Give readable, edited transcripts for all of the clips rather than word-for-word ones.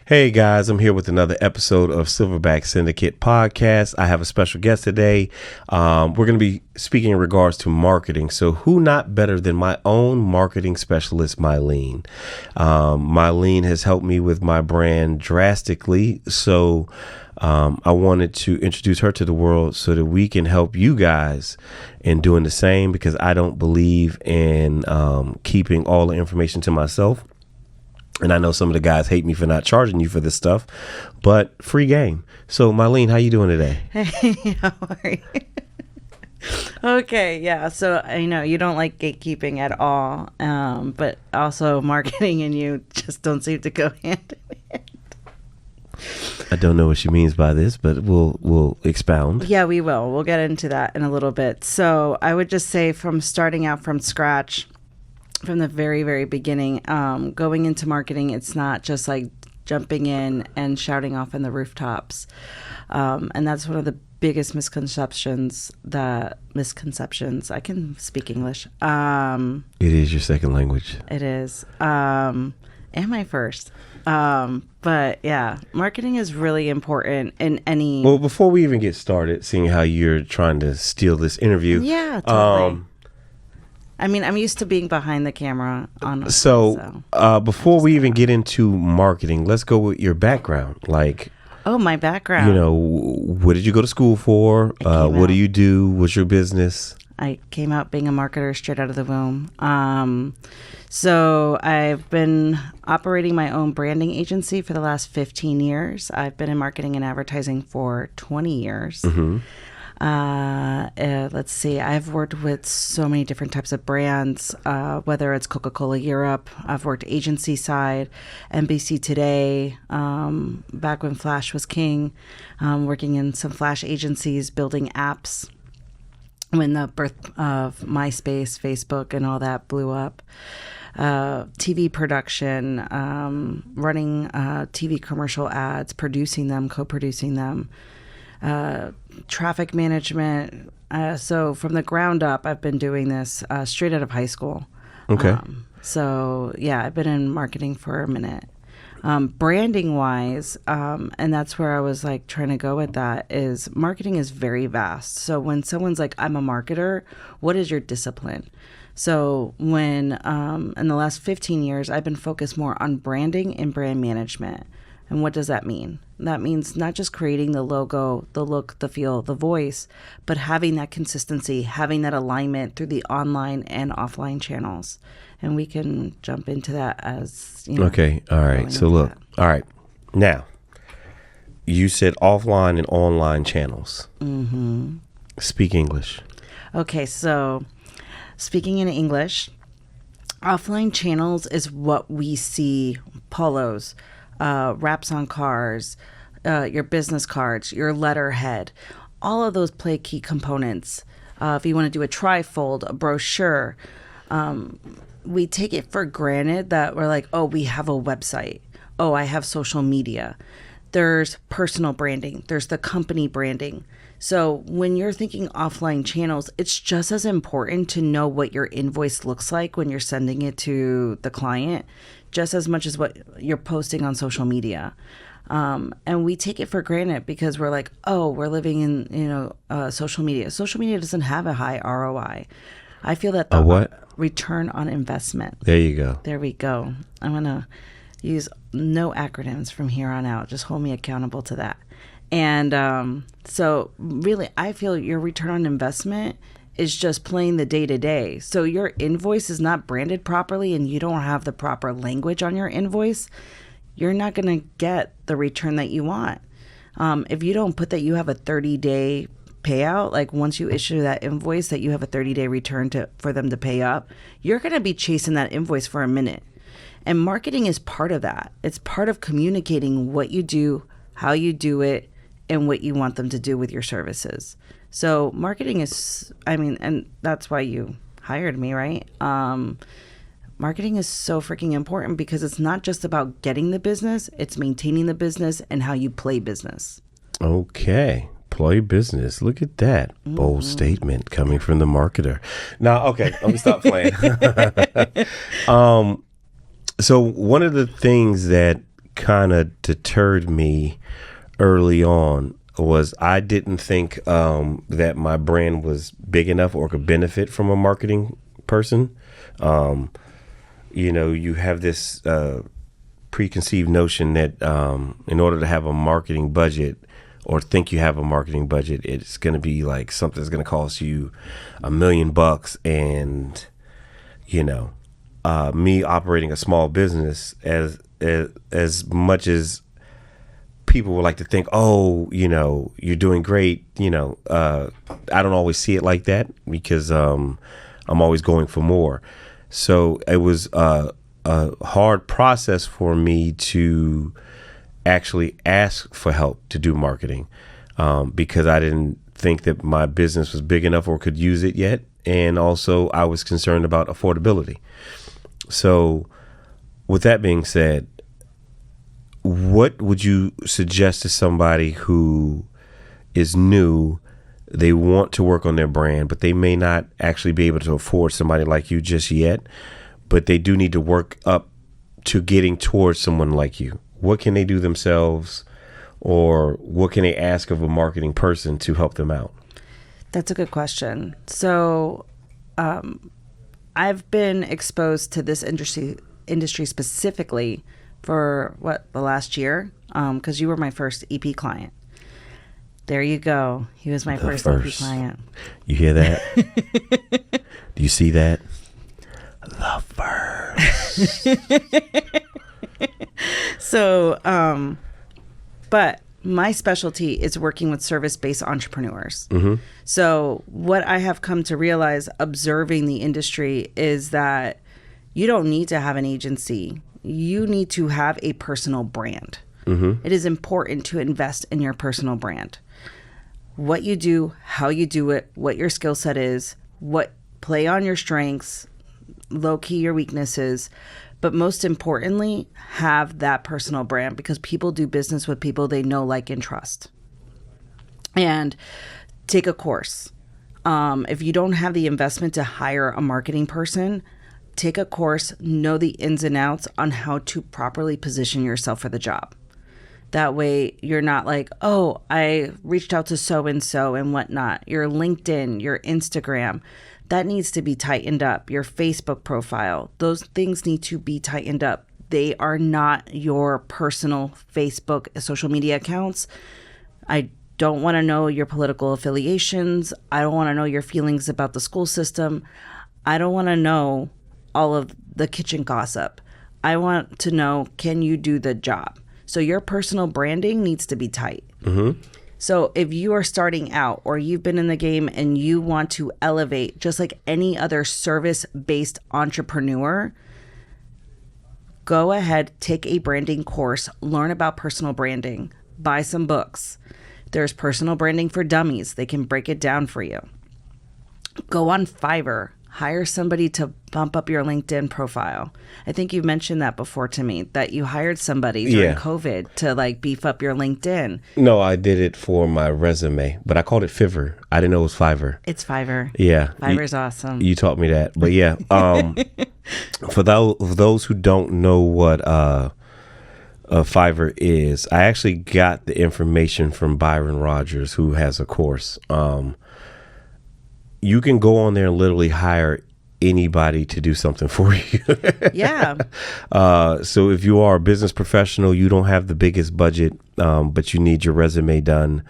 Hey guys, I'm here with another episode of Silverback Syndicate podcast. I have a special guest today. We're going to be speaking in regards to marketing. So who not better than my own marketing specialist, Myleen. Myleen has helped me with my brand drastically. So I wanted to introduce her to the world so that we can help you guys in doing the same, because I don't believe in keeping all the information to myself. And I know some of the guys hate me for not charging you for this stuff, but free game. So, Myleen, how you doing today? Hey, how are you? Okay, yeah. So I know you don't like gatekeeping at all, but also marketing and you just don't seem to go hand in hand. I don't know what she means by this, but we'll expound. Yeah, we will. We'll get into that in a little bit. So I would just say, from starting out from scratch, from the very, very beginning, going into marketing, it's not just like jumping in and shouting off in the rooftops. And that's one of the biggest misconceptions. I can speak English. It is your second language. It is. And my first. But yeah, marketing is really important in any... Well, before we even get started, seeing how you're trying to steal this interview. Yeah, totally. I mean, I'm used to being behind the camera. Before we even get into marketing, let's go with your background. Like, oh, my background. You know, what did you go to school for? What do you do? What's your business? I came out being a marketer straight out of the womb. So I've been operating my own branding agency for the last 15 years. I've been in marketing and advertising for 20 years. Mm-hmm. Let's see. I've worked with so many different types of brands, whether it's Coca-Cola Europe. I've worked agency side, NBC Today, back when Flash was king, working in some Flash agencies, building apps when the birth of MySpace, Facebook, and all that blew up. TV production, running TV commercial ads, producing them, co-producing them. Traffic management. So from the ground up, I've been doing this straight out of high school. Okay. So yeah, I've been in marketing for a minute. Branding wise, and that's where I was like trying to go with that, is marketing is very vast. So when someone's like, I'm a marketer, what is your discipline? So when in the last 15 years, I've been focused more on branding and brand management. And what does that mean? That means not just creating the logo, the look, the feel, the voice, but having that consistency, having that alignment through the online and offline channels. And we can jump into that as, you know. Okay. All right. So look. All right. Now, you said offline and online channels. Mm-hmm. Speak English. Okay. So speaking in English, offline channels is what we see: polos, wraps on cars, your business cards, your letterhead. All of those play key components. If you want to do a trifold, a brochure, we take it for granted that we're like, oh, we have a website. Oh, I have social media. There's personal branding. There's the company branding. So when you're thinking offline channels, it's just as important to know what your invoice looks like when you're sending it to the client, just as much as what you're posting on social media. And we take it for granted because we're like, oh, we're living in, social media. Social media doesn't have a high ROI. I feel that the return on investment. There you go. There we go. I'm going to use no acronyms from here on out. Just hold me accountable to that. And so really, I feel your return on investment is just playing the day-to-day. So your invoice is not branded properly and you don't have the proper language on your invoice, you're not going to get the return that you want. If you don't put that you have a 30-day payout, like once you issue that invoice, that you have a 30-day return for them to pay up, you're going to be chasing that invoice for a minute. And marketing is part of that. It's part of communicating what you do, how you do it, and what you want them to do with your services. So marketing is, and that's why you hired me, right? Marketing is so freaking important because it's not just about getting the business, it's maintaining the business and how you play business. Okay. Play business. Look at that. Bold statement coming from the marketer. Now, okay, let me stop playing. So one of the things that kind of deterred me early on was I didn't think that my brand was big enough or could benefit from a marketing person. You have this preconceived notion that in order to have a marketing budget or think you have a marketing budget, it's going to be like something that's going to cost you $1 million. And, me operating a small business, as much as people would like to think, oh, you're doing great. I don't always see it like that because I'm always going for more. So it was a hard process for me to actually ask for help to do marketing because I didn't think that my business was big enough or could use it yet. And also I was concerned about affordability. So with that being said, what would you suggest to somebody who is new? They want to work on their brand, but they may not actually be able to afford somebody like you just yet, but they do need to work up to getting towards someone like you. What can they do themselves, or what can they ask of a marketing person to help them out? That's a good question. So I've been exposed to this industry specifically for the last year, because you were my first EP client. There you go. He was my first EP client. You hear that? Do you see that? The first. So, but my specialty is working with service-based entrepreneurs. Mm-hmm. So what I have come to realize observing the industry is that you don't need to have an agency. You need to have a personal brand. Mm-hmm. It is important to invest in your personal brand. What you do, how you do it, what your skill set is, what play on your strengths, low key your weaknesses, but most importantly, have that personal brand, because people do business with people they know, like, and trust. And take a course. If you don't have the investment to hire a marketing person, take a course, know the ins and outs on how to properly position yourself for the job. That way you're not like, oh, I reached out to so-and-so and whatnot. Your LinkedIn, your Instagram, that needs to be tightened up. Your Facebook profile, those things need to be tightened up. They are not your personal Facebook social media accounts. I don't want to know your political affiliations. I don't want to know your feelings about the school system. I don't want to know all of the kitchen gossip. I want to know, can you do the job? So your personal branding needs to be tight. Mm-hmm. So if you are starting out or you've been in the game and you want to elevate, just like any other service-based entrepreneur, go ahead, take a branding course, learn about personal branding, buy some books. There's personal branding for dummies. They can break it down for you. Go on Fiverr. Hire somebody to bump up your LinkedIn profile. I think you mentioned that before to me, that you hired somebody during COVID to like beef up your LinkedIn. No, I did it for my resume, but I called it Fiverr. I didn't know it was Fiverr. It's Fiverr. Yeah. Fiverr's awesome. You taught me that. But yeah, for those who don't know what Fiverr is, I actually got the information from Byron Rogers, who has a course. You can go on there and literally hire anybody to do something for you. Yeah. So if you are a business professional, you don't have the biggest budget, but you need your resume done.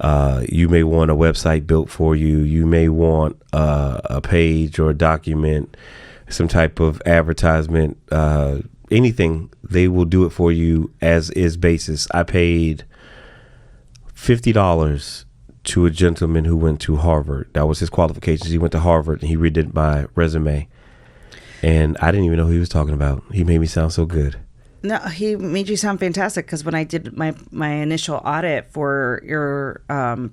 You may want a website built for you. You may want a page or a document, some type of advertisement, anything. They will do it for you as is basis. I paid $50 to a gentleman who went to Harvard. That was his qualifications. He went to Harvard and he redid my resume. And I didn't even know who he was talking about. He made me sound so good. No, he made you sound fantastic, because when I did my initial audit for your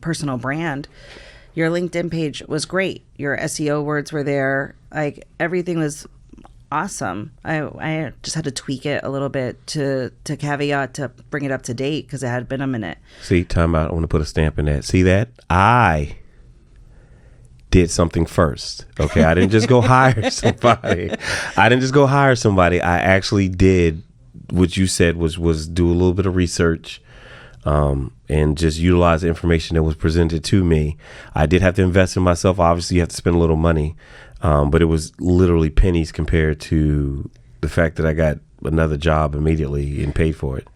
personal brand, your LinkedIn page was great. Your SEO words were there. Like, everything was awesome. I just had to tweak it a little bit to caveat to bring it up to date, because it had been a minute. See, time out. I want to put a stamp in that. See that? I did something first. Okay. I didn't just go hire somebody. I actually did what you said was do a little bit of research, and just utilize the information that was presented to me. I did have to invest in myself. Obviously, you have to spend a little money, but it was literally pennies compared to the fact that I got another job immediately and paid for it.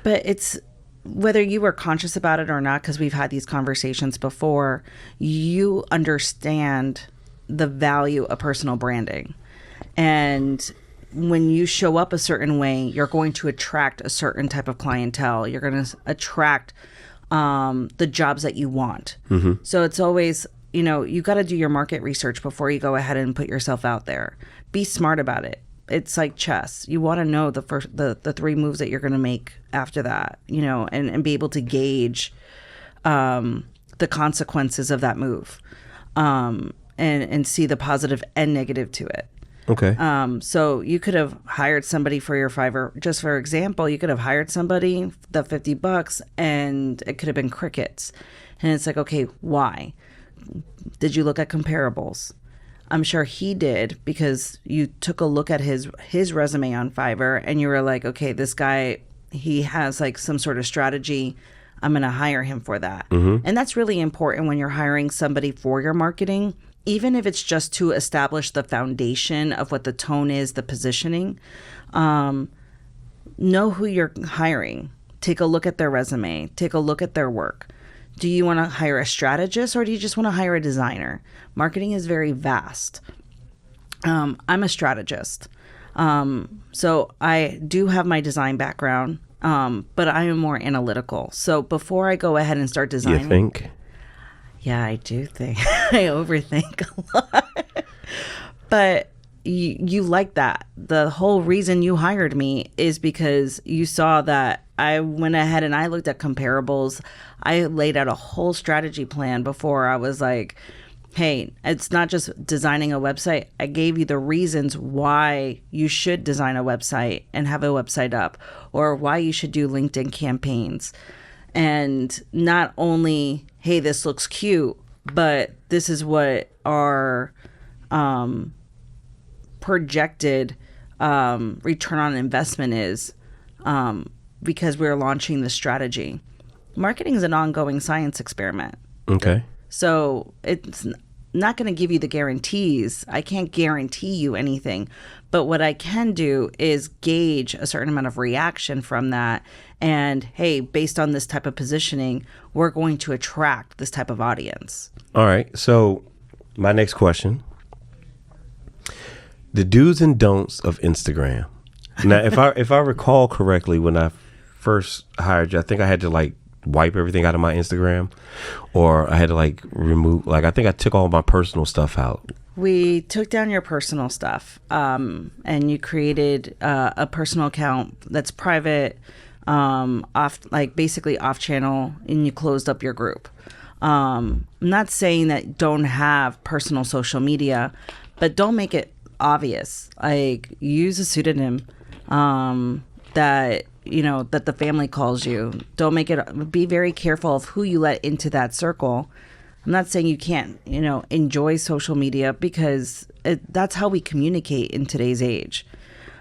But it's whether you were conscious about it or not, because we've had these conversations before, you understand the value of personal branding. And when you show up a certain way, you're going to attract a certain type of clientele. You're going to attract the jobs that you want. Mm-hmm. So it's always, you got to do your market research before you go ahead and put yourself out there. Be smart about it. It's like chess. You want to know the three moves that you're going to make after that, and be able to gauge the consequences of that move, and see the positive and negative to it. Okay. So you could have hired somebody for your Fiverr. Just for example, you could have hired somebody the $50 and it could have been crickets. And it's like, okay, why? Did you look at comparables? I'm sure he did, because you took a look at his resume on Fiverr and you were like, okay, this guy, he has like some sort of strategy. I'm going to hire him for that. Mm-hmm. And that's really important when you're hiring somebody for your marketing, even if it's just to establish the foundation of what the tone is, the positioning. Know who you're hiring. Take a look at their resume. Take a look at their work. Do you want to hire a strategist, or do you just want to hire a designer? Marketing is very vast. I'm a strategist. So I do have my design background, but I am more analytical. So before I go ahead and start designing... You think? Yeah, I do think. I overthink a lot. But you like that. The whole reason you hired me is because you saw that I went ahead and I looked at comparables. I laid out a whole strategy plan before I was like, hey, it's not just designing a website. I gave you the reasons why you should design a website and have a website up, or why you should do LinkedIn campaigns. And not only, hey, this looks cute, but this is what our projected return on investment is, because we're launching the strategy. Marketing is an ongoing science experiment. Okay. So it's not going to give you the guarantees. I can't guarantee you anything. But what I can do is gauge a certain amount of reaction from that. And, hey, based on this type of positioning, we're going to attract this type of audience. All right. So my next question, the do's and don'ts of Instagram. Now, if I recall correctly, when I first hired you, I think I had to wipe everything out of my Instagram, or I had to remove, I think I took all my personal stuff out. We took down your personal stuff, and you created a personal account that's private, basically off channel, and you closed up your group. I'm not saying that don't have personal social media, but don't make it obvious. Use a pseudonym that the family calls you. Don't make it. Be very careful of who you let into that circle. I'm not saying you can't, enjoy social media, because that's how we communicate in today's age.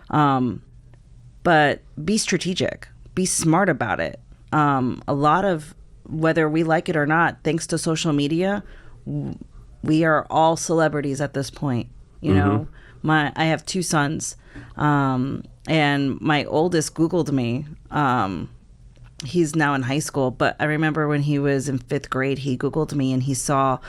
But be strategic. Be smart about it. A lot of, whether we like it or not, thanks to social media, we are all celebrities at this point. I have two sons, and my oldest Googled me. He's now in high school, but I remember when he was in 5th grade, he Googled me and he saw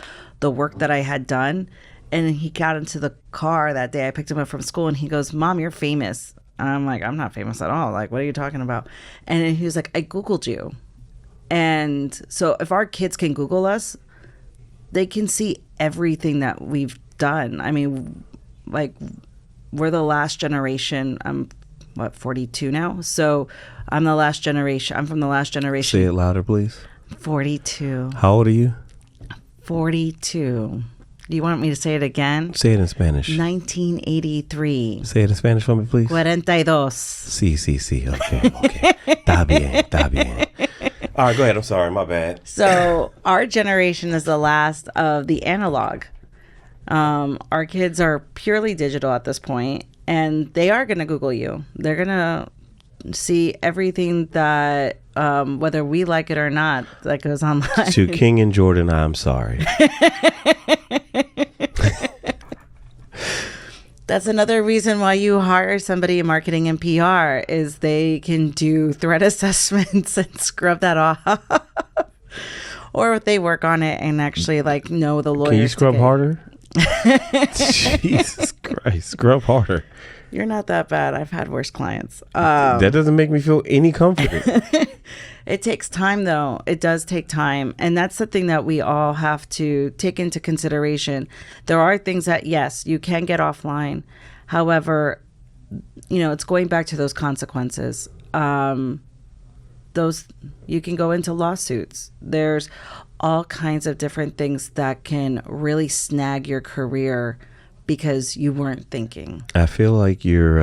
the work that I had done. And he got into the car that day. I picked him up from school and he goes, "Mom, you're famous." And I'm like, "I'm not famous at all. What are you talking about?" And then he was like, "I Googled you." And so if our kids can Google us, they can see everything that we've done. I mean, we're the last generation. I'm 42 now. So I'm the last generation. I'm from the last generation. Say it louder, please. 42. How old are you? 42. Do you want me to say it again? Say it in Spanish. 1983. Say it in Spanish for me, please. 42. Sí. Okay. Está bien. All right, go ahead. I'm sorry. My bad. So our generation is the last of the analog. Our kids are purely digital at this point, and they are going to Google you. They're going to see everything that, whether we like it or not, that goes online. To King and Jordan, I'm sorry. That's another reason why you hire somebody in marketing and PR, is they can do threat assessments and scrub that off. Or if they work on it and actually like know the lawyers. Can you scrub harder? Jesus Christ, scrub harder. You're not that bad. I've had worse clients. That doesn't make me feel any comforted. It takes time, though. It does take time. And that's the thing that we all have to take into consideration. There are things that, yes, you can get offline. However, it's going back to those consequences. Those, you can go into lawsuits. There's all kinds of different things that can really snag your career because you weren't thinking. I feel like you're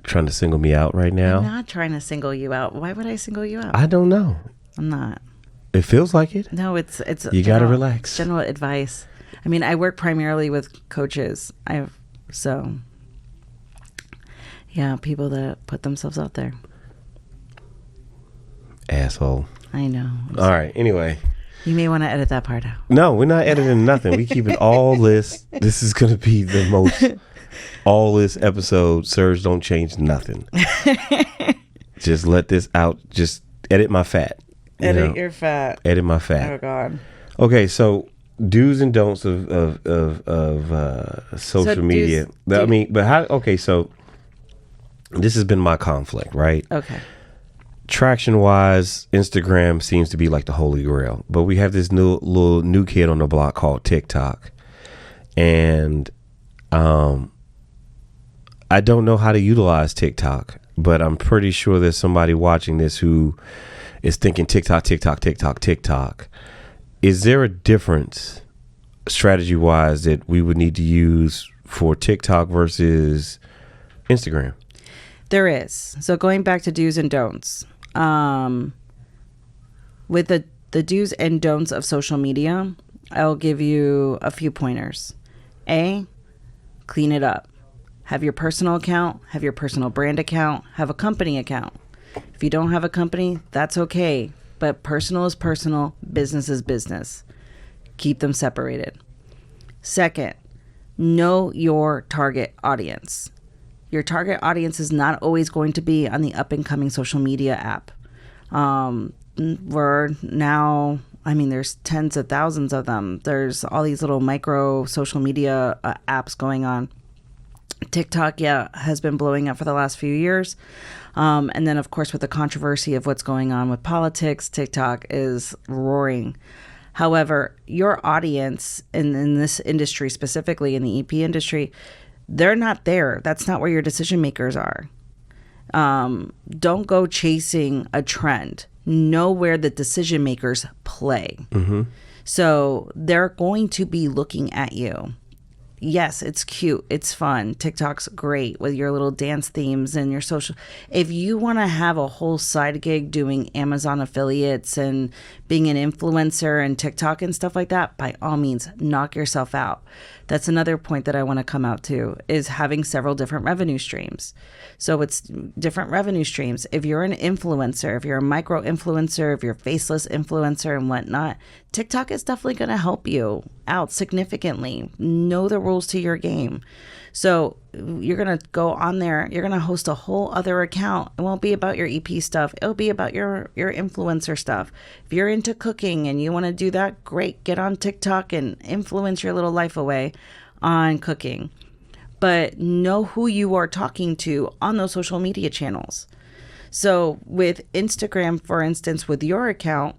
trying to single me out right now. I'm not trying to single you out. Why would I single you out? I don't know. I'm not. It feels like it. No, it's you got to relax. General advice. I mean, I work primarily with coaches. People that put themselves out there. Asshole. I know. All right. Anyway. You may want to edit that part out. No, we're not editing nothing. We keep it all this. This is going to be the most all this episode. Sirs, don't change nothing. Just let this out. Just edit my fat. Edit your fat. Edit my fat. Oh God. Okay, so do's and don'ts of social media. But how? Okay, so this has been my conflict, right? Okay. Traction wise, Instagram seems to be like the holy grail, but we have this new kid on the block called TikTok, and I don't know how to utilize TikTok, but I'm pretty sure there's somebody watching this who is thinking TikTok. Is there a difference strategy wise that we would need to use for TikTok versus Instagram? There is. So going back to do's and don'ts. With the do's and don'ts of social media, I'll give you a few pointers. A, clean it up. Have your personal account, have your personal brand account, have a company account. If you don't have a company, that's okay. But personal is personal, business is business. Keep them separated. Second, know your target audience. Your target audience is not always going to be on the up and coming social media app. We're now, there's tens of thousands of them. There's all these little micro social media apps going on. TikTok, has been blowing up for the last few years. And then, of course, with the controversy of what's going on with politics, TikTok is roaring. However, your audience in this industry, specifically in the EP industry, they're not there. That's not where your decision makers are. Don't go chasing a trend. Know where the decision makers play. Mm-hmm. So they're going to be looking at you. Yes, it's cute. It's fun. TikTok's great with your little dance themes and your social. If you want to have a whole side gig doing Amazon affiliates and being an influencer and TikTok and stuff like that, by all means, knock yourself out. That's another point that I want to come out to, is having several different revenue streams. So it's different revenue streams. If you're an influencer, if you're a micro influencer, if you're a faceless influencer and whatnot, TikTok is definitely going to help you out significantly. Know the rules to your game. So you're going to go on there. You're going to host a whole other account. It won't be about your EP stuff. It'll be about your influencer stuff. If you're into cooking and you want to do that, great. Get on TikTok and influence your little life away on cooking. But know who you are talking to on those social media channels. So with Instagram, for instance, with your account,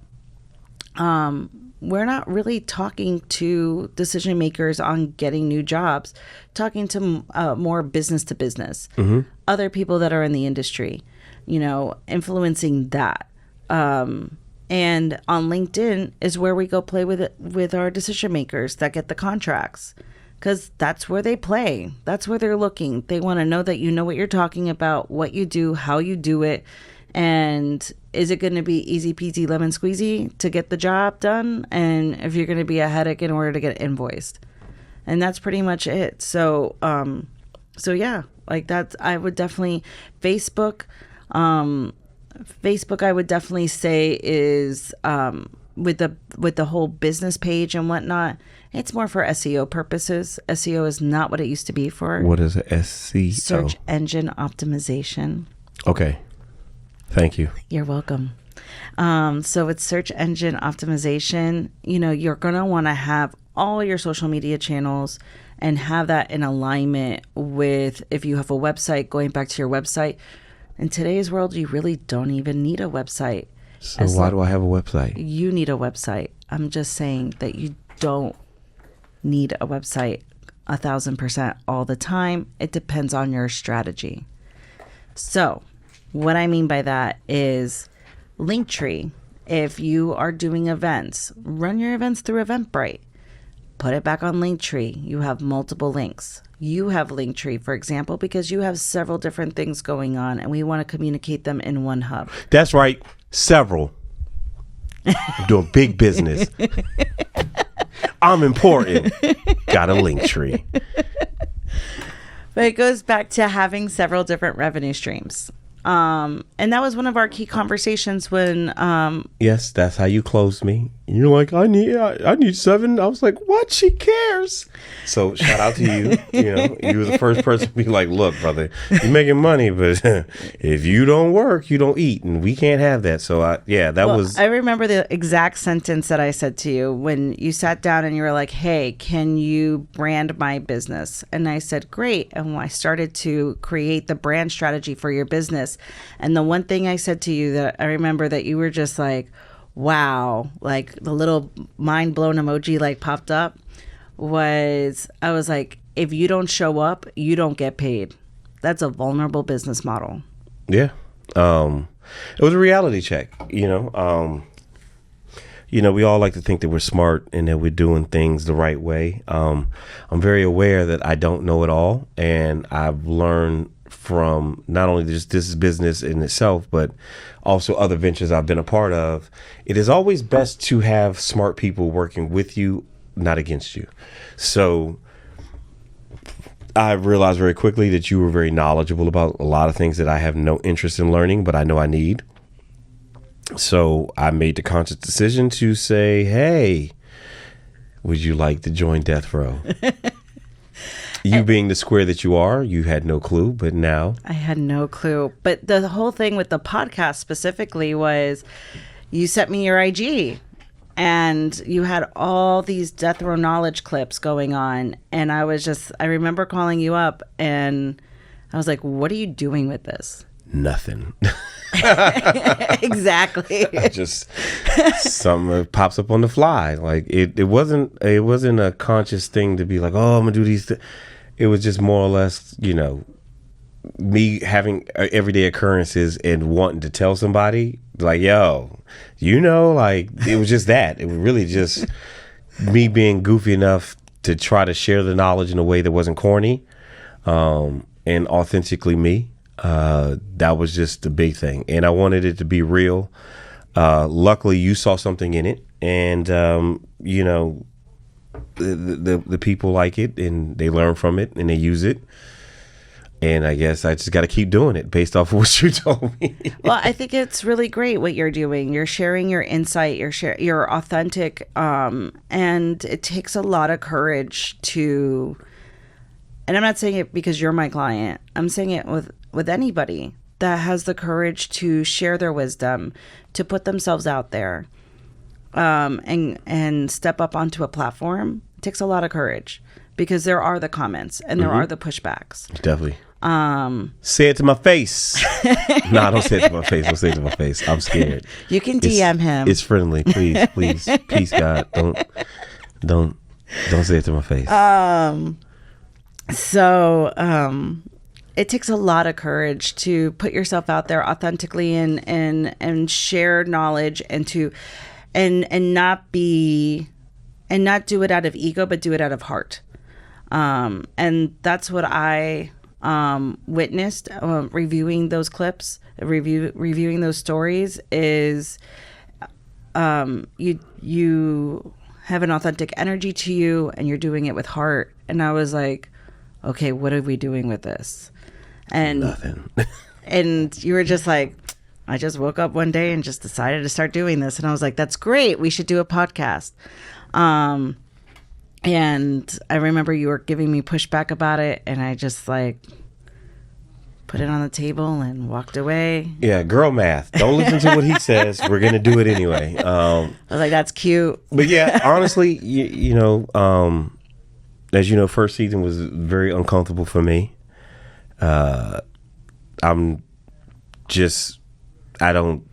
we're not really talking to decision makers on getting new jobs, talking to more business to business, other people that are in the industry, influencing that. And on LinkedIn is where we go play with our decision makers that get the contracts, because that's where they play. That's where they're looking. They want to know that you know what you're talking about, what you do, how you do it. And is it going to be easy peasy lemon squeezy to get the job done? And if you're going to be a headache in order to get invoiced. And that's pretty much it. So yeah, like that's, I would definitely, Facebook, Facebook, I would definitely say, is with the whole business page and whatnot. It's more for SEO purposes. SEO is not what it used to be for. What is a SEO? Search engine optimization. Okay. Thank you. You're welcome. So with search engine optimization, you're going to want to have all your social media channels and have that in alignment with, if you have a website, going back to your website. In today's world, you really don't even need a website. So why do I have a website? You need a website. I'm just saying that you don't need a website 1,000% all the time. It depends on your strategy. So what I mean by that is Linktree. If you are doing events, run your events through Eventbrite. Put it back on Linktree. You have multiple links. You have Linktree, for example, because you have several different things going on and we want to communicate them in one hub. That's right. Several. I'm doing big business. I'm important. Got a Linktree. But it goes back to having several different revenue streams. And that was one of our key conversations when yes, that's how you closed me. You're like, I need 7. I was like, what? She cares. So shout out to you. You were the first person to be like, look, brother, you're making money, but if you don't work, you don't eat, and we can't have that. So I remember the exact sentence that I said to you when you sat down and you were like, hey, can you brand my business? And I said, great. And I started to create the brand strategy for your business. And the one thing I said to you that I remember that you were just like, wow, like the little mind blown emoji like popped up was, I was like, if you don't show up, you don't get paid. That's a vulnerable business model. Yeah. It was a reality check, we all like to think that we're smart and that we're doing things the right way. I'm very aware that I don't know it all, and I've learned from not only just this business in itself, but also other ventures I've been a part of. It is always best to have smart people working with you, not against you. So I realized very quickly that you were very knowledgeable about a lot of things that I have no interest in learning, but I know I need. So I made the conscious decision to say, hey, would you like to join Death Row? You being the square that you are, you had no clue, but now. I had no clue. But the whole thing with the podcast specifically was you sent me your IG and you had all these Death Row knowledge clips going on. And I remember calling you up and I was like, what are you doing with this? Nothing. Exactly. Just something pops up on the fly. Like it wasn't a conscious thing to be like, oh, I'm gonna do these. It was just more or less, me having everyday occurrences and wanting to tell somebody like, yo, like it was just that. It was really just me being goofy enough to try to share the knowledge in a way that wasn't corny, and authentically me. That was just the big thing, and I wanted it to be real. Luckily you saw something in it, and the people like it and they learn from it and they use it, and I guess I just got to keep doing it based off of what you told me. Well, I think it's really great what you're doing. You're sharing your insight, you're authentic, and it takes a lot of courage to, and I'm not saying it because you're my client, I'm saying it with anybody that has the courage to share their wisdom, to put themselves out there, and step up onto a platform. It takes a lot of courage because there are the comments and there are the pushbacks. Definitely. Say it to my face. No, don't say it to my face. Don't say it to my face. I'm scared. You can DM him. It's friendly. Please. Peace, God. Don't say it to my face. It takes a lot of courage to put yourself out there authentically and share knowledge and not do it out of ego, but do it out of heart. And that's what I witnessed reviewing those clips, reviewing those stories is you have an authentic energy to you and you're doing it with heart. And I was like, okay, what are we doing with this? And nothing. And you were just like, I just woke up one day and just decided to start doing this. And I was like, that's great. We should do a podcast. And I remember you were giving me pushback about it. And I just like put it on the table and walked away. Yeah, girl math. Don't listen to what he says. We're going to do it anyway. I was like, that's cute. But yeah, honestly, as you know, first season was very uncomfortable for me. I don't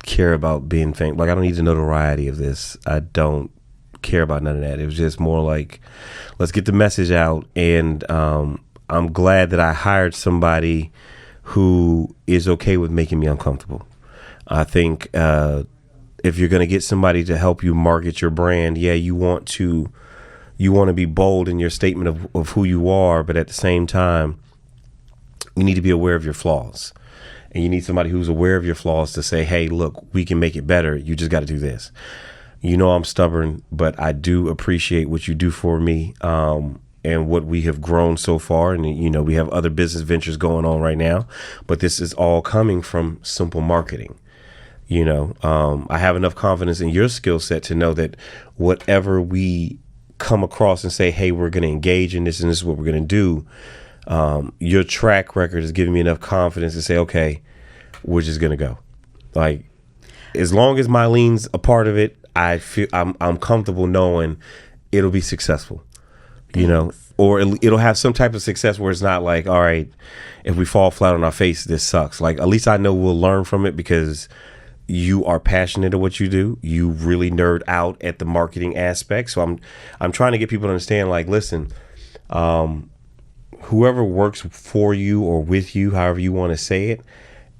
care about being famous. Like, I don't need the notoriety of this. I don't care about none of that. It was just more like, let's get the message out. And I'm glad that I hired somebody who is okay with making me uncomfortable. I think if you're going to get somebody to help you market your brand, yeah, you want to be bold in your statement of who you are, but at the same time, you need to be aware of your flaws. And you need somebody who's aware of your flaws to say, hey, look, we can make it better. You just got to do this. You know, I'm stubborn, but I do appreciate what you do for me and what we have grown so far. And, you know, we have other business ventures going on right now, but this is all coming from simple marketing. You know, I have enough confidence in your skill set to know that whatever we come across and say, hey, we're going to engage in this and this is what we're going to do. Your track record is giving me enough confidence to say, okay, we're just going to go. Like, as long as Myleen's a part of it, I feel I'm comfortable knowing it'll be successful, you know, or it'll have some type of success where it's not like, all right, if we fall flat on our face, this sucks. Like, at least I know we'll learn from it because you are passionate at what you do. You really nerd out at the marketing aspect. So I'm trying to get people to understand, like, listen, whoever works for you or with you, however you want to say it,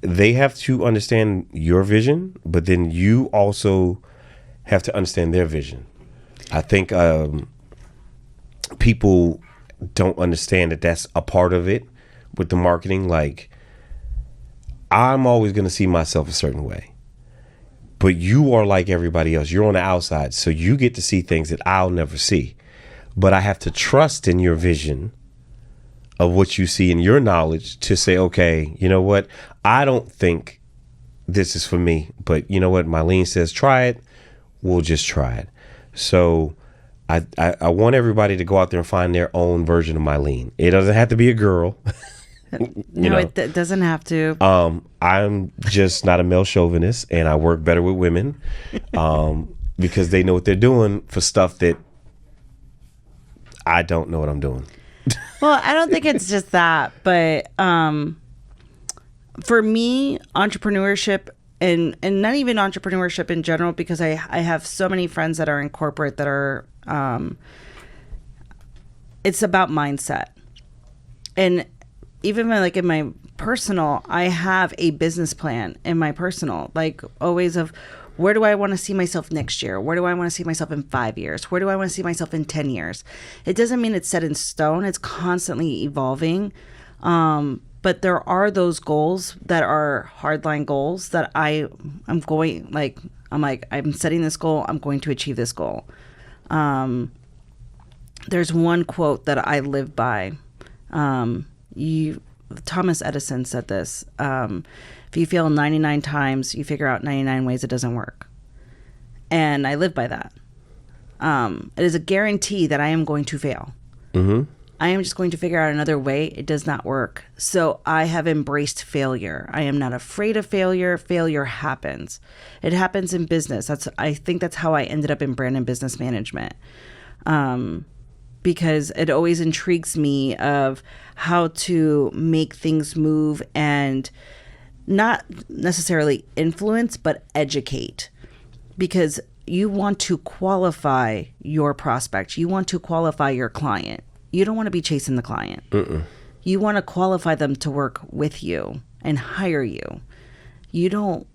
they have to understand your vision, but then you also have to understand their vision. I think people don't understand that that's a part of it with the marketing. Like, I'm always going to see myself a certain way, but you are like everybody else. You're on the outside, so you get to see things that I'll never see. But I have to trust in your vision of what you see in your knowledge to say, okay, you know what? I don't think this is for me, but you know what? Myleen says, try it. We'll just try it. So I want everybody to go out there and find their own version of Myleen. It doesn't have to be a girl. It doesn't have to. I'm just not a male chauvinist, and I work better with women because they know what they're doing for stuff that I don't know what I'm doing. Well, I don't think it's just that, but for me, entrepreneurship and not even entrepreneurship in general, because I have so many friends that are in corporate that are, it's about mindset. And even like in my personal, I have a business plan in my personal, like always of where do I want to see myself next year? Where do I want to see myself in 5 years? Where do I want to see myself in 10 years? It doesn't mean it's set in stone. It's constantly evolving. But there are those goals that are hardline goals that I'm setting this goal. I'm going to achieve this goal. There's one quote that I live by. Thomas Edison said this. If you fail 99 times, you figure out 99 ways it doesn't work. And I live by that. It is a guarantee that I am going to fail. Mm-hmm. I am just going to figure out another way. It does not work. So I have embraced failure. I am not afraid of failure. Failure happens. It happens in business. I think that's how I ended up in brand and business management. Because it always intrigues me of how to make things move and not necessarily influence, but educate. Because you want to qualify your prospect. You want to qualify your client. You don't want to be chasing the client. You want to qualify them to work with you and hire you. You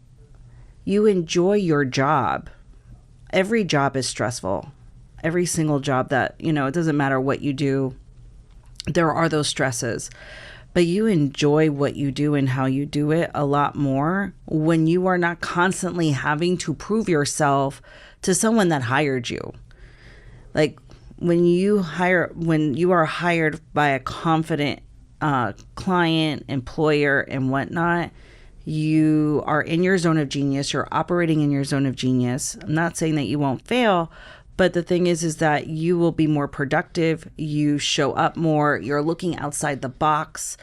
enjoy your job. Every job is stressful. Every single job that, it doesn't matter what you do, there are those stresses. But you enjoy what you do and how you do it a lot more when you are not constantly having to prove yourself to someone that hired you. Like when you are hired by a confident client, employer, and whatnot, you are in your zone of genius. You're operating in your zone of genius. I'm not saying that you won't fail, but the thing is that you will be more productive. You show up more. You're looking outside the box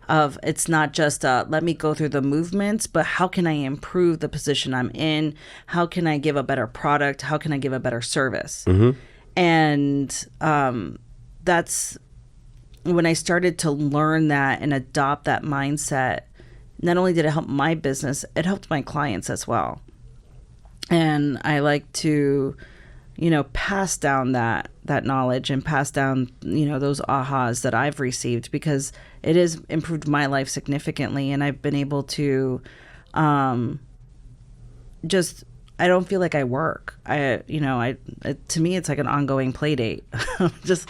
of, it's not just let me go through the movements, but how can I improve the position I'm in? How can I give a better product? How can I give a better service? And that's when I started to learn that and adopt that mindset. Not only did it help my business, it helped my clients as well. And I like to, pass down that knowledge and pass down, those ahas that I've received, because it has improved my life significantly. And I've been able to I don't feel like I work. To me, it's like an ongoing play date. Just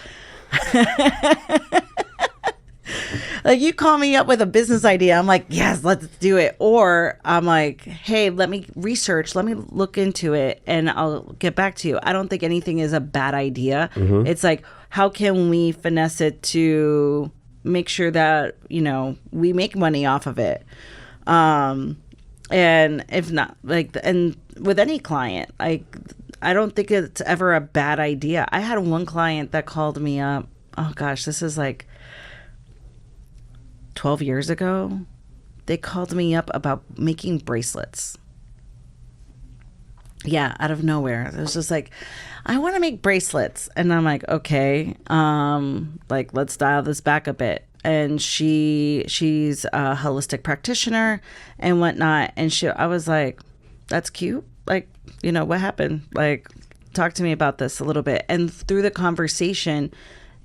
like, you call me up with a business idea, I'm like, yes, let's do it. Or I'm like, hey, let me research, let me look into it, and I'll get back to you. I don't think anything is a bad idea. It's like, how can we finesse it to make sure that, we make money off of it? And if not, and with any client, I don't think it's ever a bad idea. I had one client that called me up. Oh gosh, this is like 12 years ago. They called me up about making bracelets. Yeah, out of nowhere. It was just like, I want to make bracelets. And I'm like, okay, let's dial this back a bit. And she's a holistic practitioner and whatnot. And I was like, that's cute. Like, what happened? Like, talk to me about this a little bit. And through the conversation,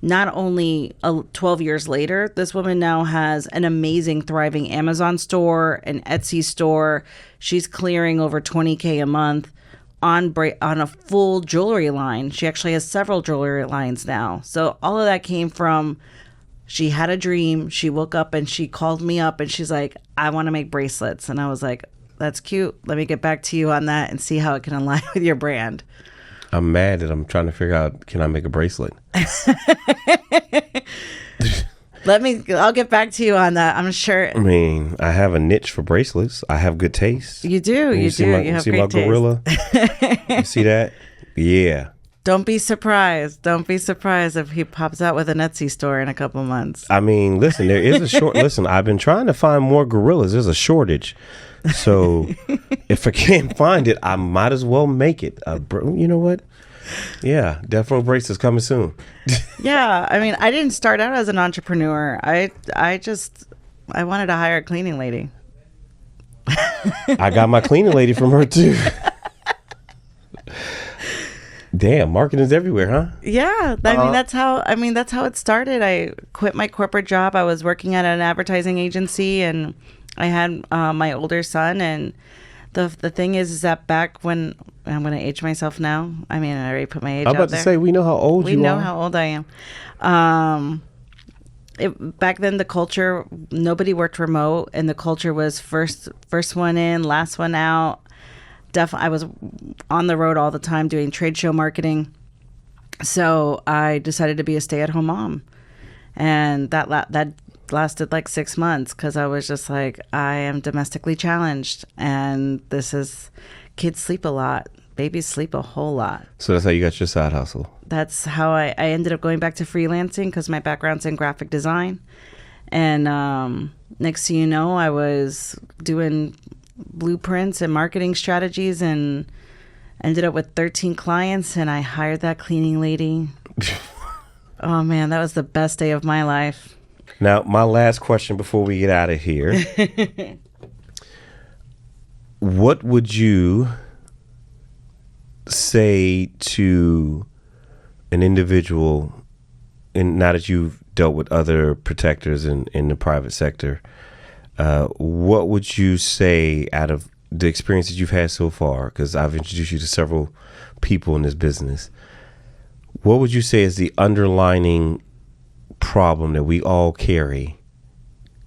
not only 12 years later, this woman now has an amazing, thriving Amazon store, an Etsy store. She's clearing over $20K a month on a full jewelry line. She actually has several jewelry lines now. So all of that came from, she had a dream. She woke up and she called me up and she's like, I want to make bracelets. And I was like, that's cute. Let me get back to you on that and see how it can align with your brand. I'm mad that I'm trying to figure out, can I make a bracelet? I'll get back to you on that. I'm sure. I mean, I have a niche for bracelets. I have good taste. You do. You see do. My, you have see great my taste. gorilla? You see that? Yeah. Don't be surprised. Don't be surprised if he pops out with an Etsy store in a couple months. I mean, listen, there is a listen, I've been trying to find more gorillas. There's a shortage. So if I can't find it, I might as well make it. You know what? Yeah, Death Row bracelets coming soon. Yeah, I mean, I didn't start out as an entrepreneur. I wanted to hire a cleaning lady. I got my cleaning lady from her too. Damn, marketing's everywhere, huh? Yeah, that's how it started. I quit my corporate job. I was working at an advertising agency, and I had my older son. And the thing is that back when, I'm going to age myself now. I mean, I already put my age out there. I'm about to say, we know how old you are. We know how old I am. Back then, the culture, nobody worked remote, and the culture was first one in, last one out. I was on the road all the time doing trade show marketing. So I decided to be a stay-at-home mom. And that lasted like 6 months, because I was just like, I am domestically challenged. And kids sleep a lot. Babies sleep a whole lot. So that's how you got your side hustle. That's how I ended up going back to freelancing, because my background's in graphic design. And next thing you know, I was doing blueprints and marketing strategies, and ended up with 13 clients, and I hired that cleaning lady. Oh man, that was the best day of my life. Now, my last question before we get out of here. What would you say to an individual, and now that you've dealt with other protectors in the private sector, what would you say out of the experiences you've had so far? Because I've introduced you to several people in this business. What would you say is the underlining problem that we all carry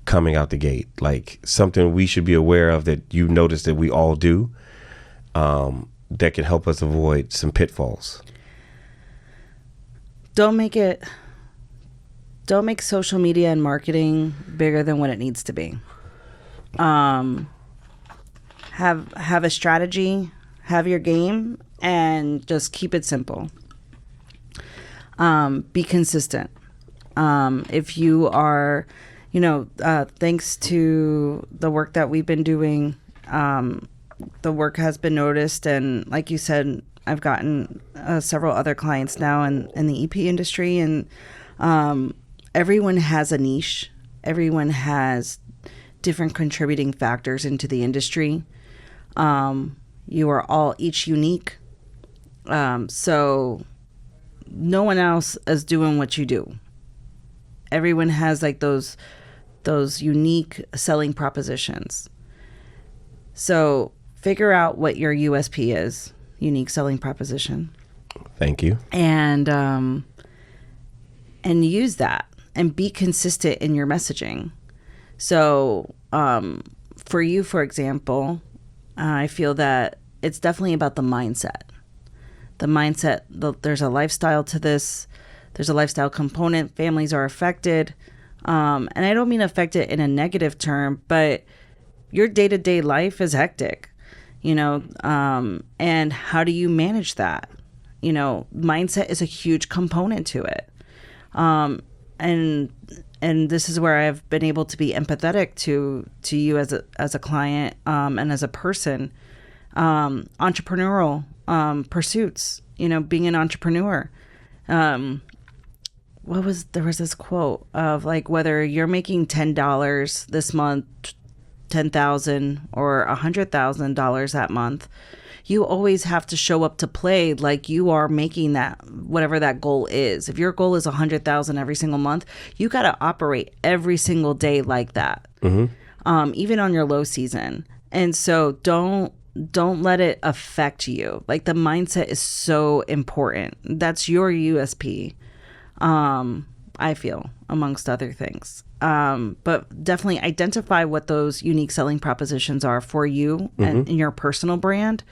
coming out the gate? Like something we should be aware of that you notice that we all do, that can help us avoid some pitfalls. Don't make it don't make social media and marketing bigger than what it needs to be. Have a strategy, have your game, and just keep it simple. Be consistent. If you are, thanks to the work that we've been doing, the work has been noticed. And like you said, I've gotten several other clients now in the EP industry, and everyone has a niche. Everyone has different contributing factors into the industry. You are all each unique. So no one else is doing what you do. Everyone has like those unique selling propositions. So figure out what your USP is, unique selling proposition. Thank you. And use that and be consistent in your messaging. So for you, for example, I feel that it's definitely about the mindset. The mindset, there's a lifestyle to this. There's a lifestyle component. Families are affected. And I don't mean affected in a negative term, but your day-to-day life is hectic, and how do you manage that? Mindset is a huge component to it. And this is where I've been able to be empathetic to you as a client, and as a person. Entrepreneurial pursuits, being an entrepreneur. There was this quote of like, whether you're making $10 this month, $10,000 or $100,000 that month, you always have to show up to play like you are making that, whatever that goal is. If your goal is $100,000 every single month, you got to operate every single day like that, even on your low season. And so don't let it affect you. Like, the mindset is so important. That's your USP. I feel, amongst other things. But definitely identify what those unique selling propositions are for you and in your personal brand.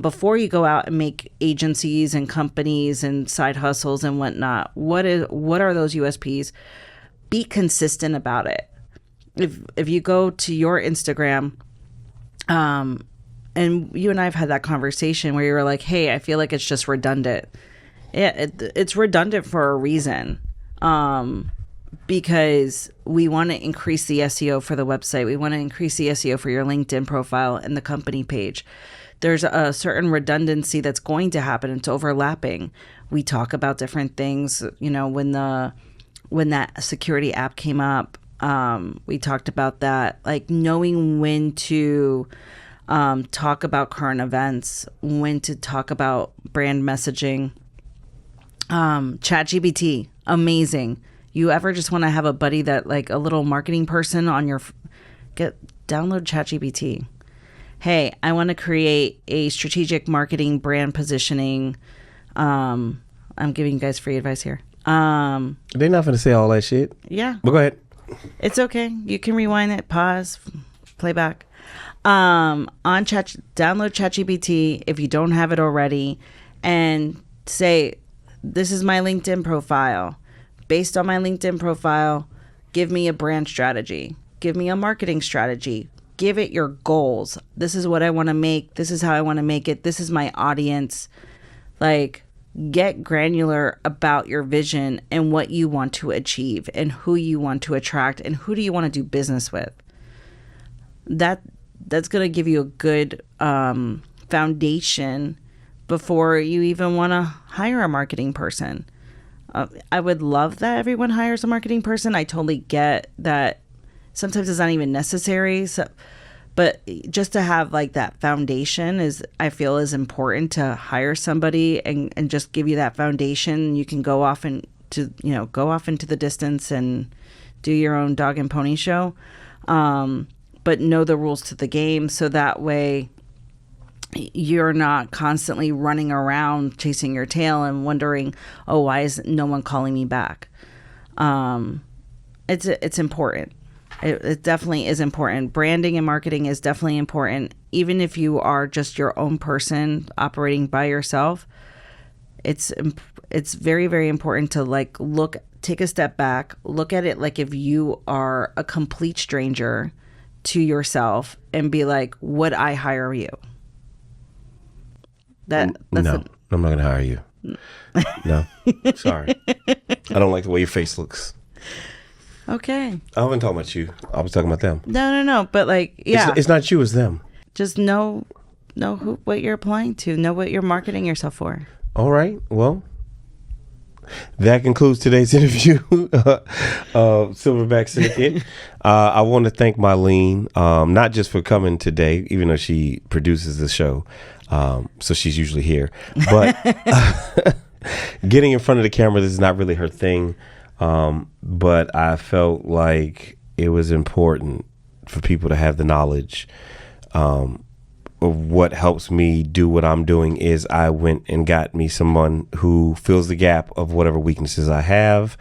Before you go out and make agencies and companies and side hustles and whatnot, what are those USPs? Be consistent about it. If you go to your Instagram, and you and I have had that conversation where you were like, hey, I feel like it's just redundant. Yeah, it's redundant for a reason. Because we want to increase the SEO for the website. We want to increase the SEO for your LinkedIn profile and the company page. There's a certain redundancy that's going to happen. It's overlapping. We talk about different things. When that security app came up, we talked about that, like knowing when to talk about current events, when to talk about brand messaging. ChatGPT, amazing. You ever just want to have a buddy that, like, a little marketing person on your download ChatGPT. Hey, I want to create a strategic marketing brand positioning. I'm giving you guys free advice here. They're not going to say all that shit. Yeah. But go ahead. It's okay. You can rewind it, pause, play back. Download ChatGPT if you don't have it already, and say, this is my LinkedIn profile. Based on my LinkedIn profile, give me a brand strategy. Give me a marketing strategy. Give it your goals. This is what I want to make. This is how I want to make it. This is my audience. Like, get granular about your vision and what you want to achieve and who you want to attract and who do you want to do business with. That's going to give you a good foundation before you even want to hire a marketing person. I would love that everyone hires a marketing person. I totally get that sometimes it's not even necessary. But just to have like that foundation I feel is important to hire somebody and just give you that foundation. You can go off into the distance and do your own dog and pony show. But know the rules to the game, so that way you're not constantly running around chasing your tail and wondering, oh, why is no one calling me back? It's important. It definitely is important. Branding and marketing is definitely important. Even if you are just your own person operating by yourself, it's very, very important to take a step back, look at it like if you are a complete stranger to yourself and be like, would I hire you? No, I'm not going to hire you. No, sorry. I don't like the way your face looks. Okay. I haven't talking about you. I was talking about them. No. But like, yeah. It's not you, it's them. Just know what you're applying to. Know what you're marketing yourself for. All right. Well, that concludes today's interview of Silverback Syndicate. I want to thank Myleen, not just for coming today, even though she produces the show, so she's usually here. But getting in front of the camera, this is not really her thing. But I felt like it was important for people to have the knowledge of what helps me do what I'm doing. Is I went and got me someone who fills the gap of whatever weaknesses I have,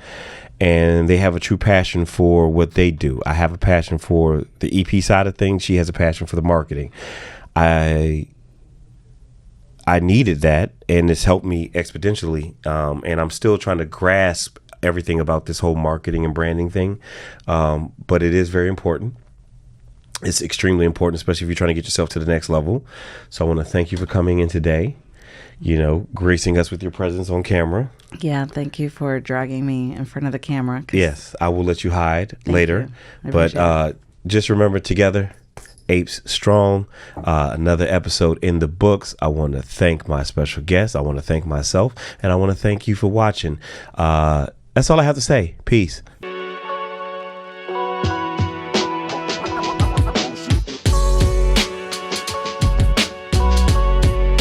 and they have a true passion for what they do. I have a passion for the EP side of things. She has a passion for the marketing. I needed that, and it's helped me exponentially. And I'm still trying to grasp everything about this whole marketing and branding thing. But it is very important. It's extremely important, especially if you're trying to get yourself to the next level. So I want to thank you for coming in today, gracing us with your presence on camera. Yeah, thank you for dragging me in front of the camera. Yes, I will let you hide later. But just remember, together, Apes Strong. Another episode in the books. I want to thank my special guest. I want to thank myself. And I want to thank you for watching. That's all I have to say. Peace.